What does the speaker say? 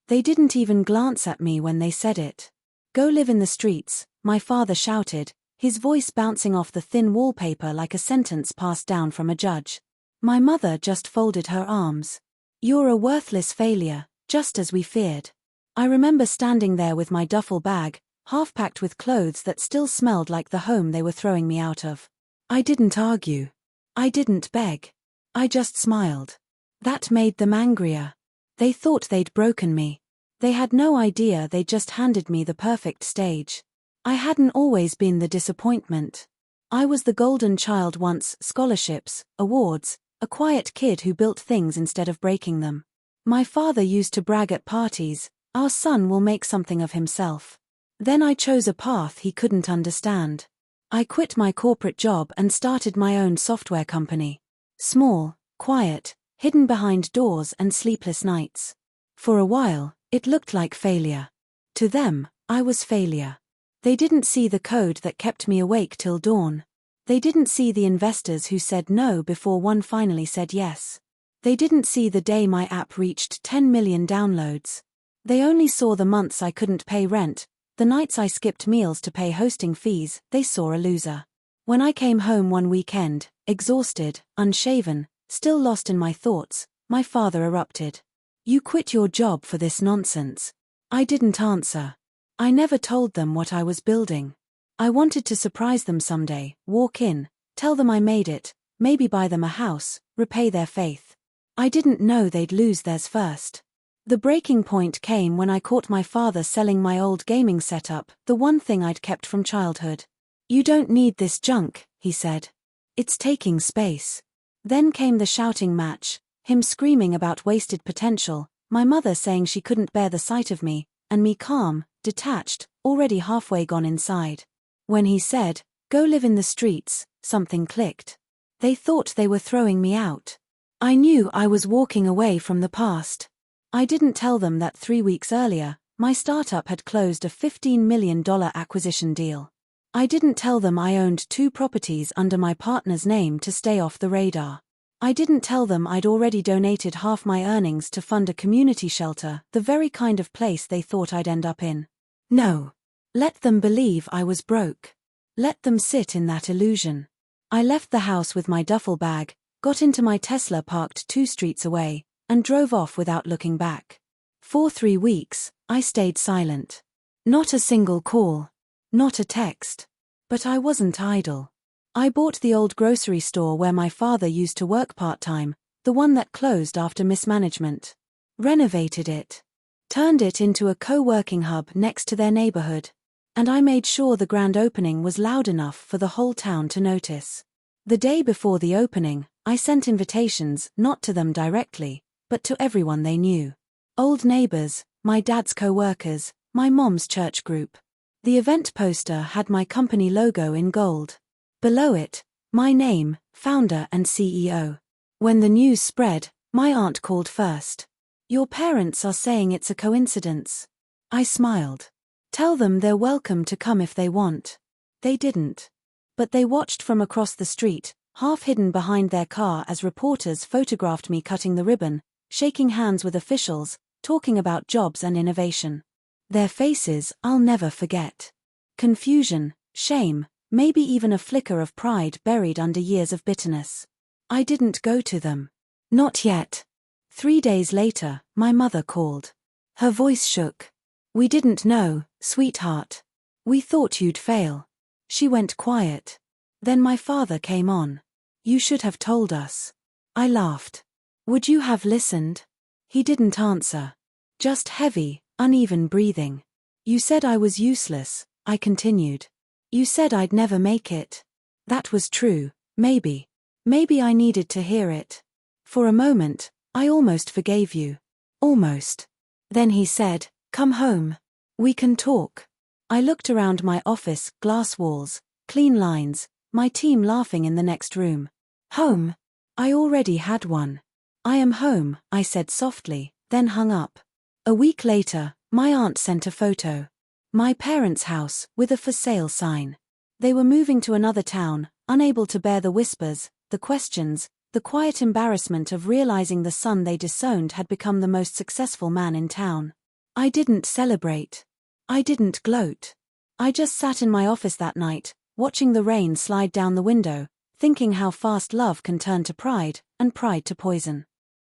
They didn't even glance at me when they said it. Go live in the streets, my father shouted, his voice bouncing off the thin wallpaper like a sentence passed down from a judge. My mother just folded her arms. You're a worthless failure, just as we feared. I remember standing there with my duffel bag, half packed with clothes that still smelled like the home they were throwing me out of. I didn't argue. I didn't beg. I just smiled. That made them angrier. They thought they'd broken me. They had no idea they'd just handed me the perfect stage. I hadn't always been the disappointment. I was the golden child once, scholarships, awards, a quiet kid who built things instead of breaking them. My father used to brag at parties, our son will make something of himself. Then I chose a path he couldn't understand. I quit my corporate job and started my own software company. Small, quiet, hidden behind doors and sleepless nights. For a while, it looked like failure. To them, I was failure. They didn't see the code that kept me awake till dawn. They didn't see the investors who said no before one finally said yes. They didn't see the day my app reached 10 million downloads. They only saw the months I couldn't pay rent, the nights I skipped meals to pay hosting fees. They saw a loser. When I came home one weekend, exhausted, unshaven, still lost in my thoughts, my father erupted. You quit your job for this nonsense. I didn't answer. I never told them what I was building. I wanted to surprise them someday, walk in, tell them I made it, maybe buy them a house, repay their faith. I didn't know they'd lose theirs first. The breaking point came when I caught my father selling my old gaming setup, the one thing I'd kept from childhood. You don't need this junk, he said. It's taking space. Then came the shouting match, him screaming about wasted potential, my mother saying she couldn't bear the sight of me, and me calm, detached, already halfway gone inside. When he said, go live in the streets, something clicked. They thought they were throwing me out. I knew I was walking away from the past. I didn't tell them that 3 weeks earlier, my startup had closed a $15 million acquisition deal. I didn't tell them I owned 2 properties under my partner's name to stay off the radar. I didn't tell them I'd already donated half my earnings to fund a community shelter, the very kind of place they thought I'd end up in. No. Let them believe I was broke. Let them sit in that illusion. I left the house with my duffel bag, got into my Tesla parked 2 streets away, and drove off without looking back. For 3 weeks, I stayed silent. Not a single call. Not a text. But I wasn't idle. I bought the old grocery store where my father used to work part-time, the one that closed after mismanagement. Renovated it. Turned it into a co-working hub next to their neighborhood. And I made sure the grand opening was loud enough for the whole town to notice. The day before the opening, I sent invitations, not to them directly, but to everyone they knew. Old neighbors, my dad's co-workers, my mom's church group. The event poster had my company logo in gold. Below it, my name, founder and CEO. When the news spread, my aunt called first. Your parents are saying it's a coincidence. I smiled. Tell them they're welcome to come if they want. They didn't. But they watched from across the street, half hidden behind their car as reporters photographed me cutting the ribbon, shaking hands with officials, talking about jobs and innovation. Their faces I'll never forget. Confusion, shame, maybe even a flicker of pride buried under years of bitterness. I didn't go to them. Not yet. 3 days later, my mother called. Her voice shook. We didn't know, sweetheart. We thought you'd fail. She went quiet. Then my father came on. You should have told us. I laughed. Would you have listened? He didn't answer. Just heavy, uneven breathing. You said I was useless, I continued. You said I'd never make it. That was true, maybe. Maybe I needed to hear it. For a moment, I almost forgave you. Almost. Then he said, come home. We can talk. I looked around my office, glass walls, clean lines, my team laughing in the next room. Home? I already had one. I am home, I said softly, then hung up. A week later, my aunt sent a photo. My parents' house, with a for sale sign. They were moving to another town, unable to bear the whispers, the questions, the quiet embarrassment of realizing the son they disowned had become the most successful man in town. I didn't celebrate. I didn't gloat. I just sat in my office that night, watching the rain slide down the window, thinking how fast love can turn to pride, and pride to poison.